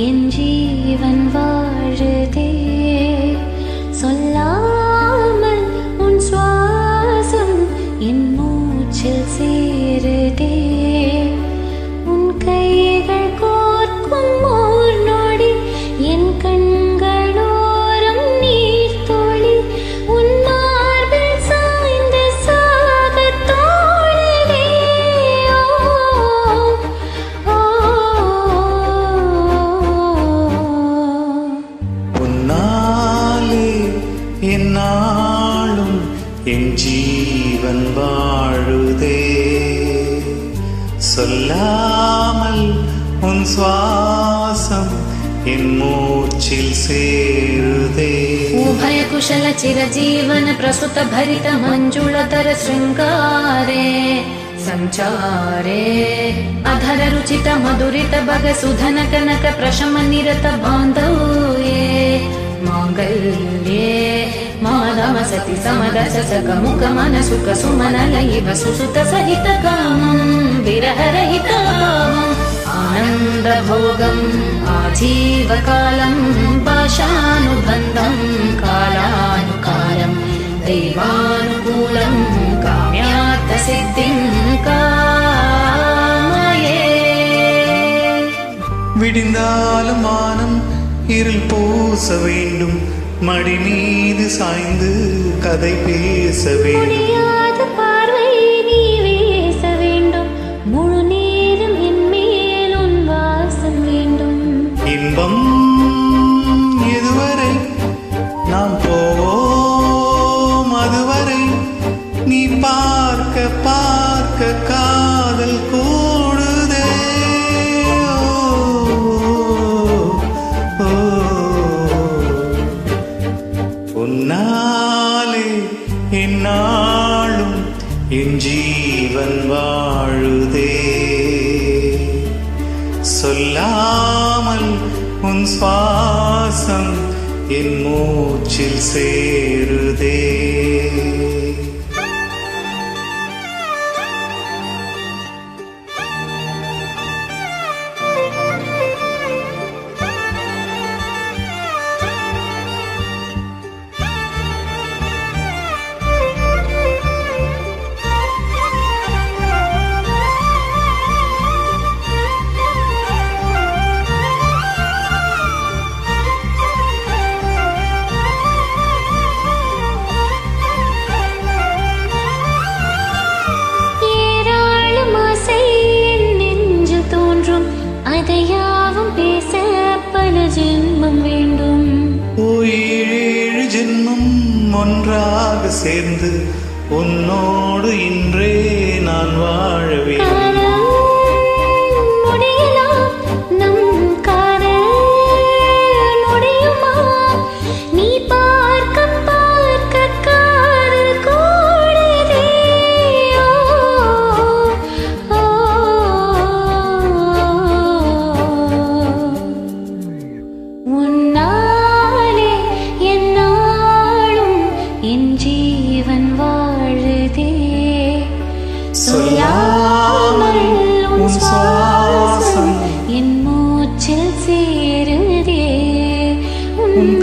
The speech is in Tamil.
என் ஜீவன் வாழுதே. சொல்லாமல் உன் சுவாசம் என் மூச்சில் சேருதே. உன் கைகள் கோர்க்கும் ஓர் நொடி என் கண்களோரம் நீர் தோழி. உன் மார்பில் சாய்ந்து சாகத் தோணுதே. உன்னாலே என்னாலும் என் ஜீவன் வாழுதே. சொல்லாமல் உன் சுவாசம் என் மூச்சில் சேருதே. उभय कुशल चिरजीवन प्रसुत भरित मंजुलतर शृंगारे संचारे. अधर रुचित मधुरित भग सुधन कनक प्रशम निरत बांधव्ये. मांगल्ये माधव सति समदस सक मुख मन सुख सुमन लयि वसुसुत सहित कामं विरह रहित भावम्. आनंद भोगम् आजीवकालं पाशानुबन्धं कालानुकालं दैवानुकूलं काम्यार्थ सिद्धिं कामये. விடிந்தாலும் வானம் இருள் பூச வேண்டும். மடி மீது சாய்ந்து கதை பேச வேண்டும். முடியாத பார்வை நீ வீச வேண்டும். முழு நேரம் என் மேல் உன் வாசம் வேண்டும். இன்பம் எதுவரை நாம் போவோம் அதுவரை. நீ பார்க்க பார்க்க காதல் கூடுதே. உன்னாலே என்னாலும் என் ஜீவன் வாழுதே. சொல்லாமல் உன் சுவாசம் என் மூச்சில் சேருதே. அதையாவும் பேச பல ஜென்மம் வேண்டும். ஏழு ஜென்மம் ஒன்றாக சேர்ந்து உன்னோடு இன்றே நான் வாழ வேண்டும். சொல்லாமல் உன் சுவாசம் என் மூச்சில் சேருதே. உன்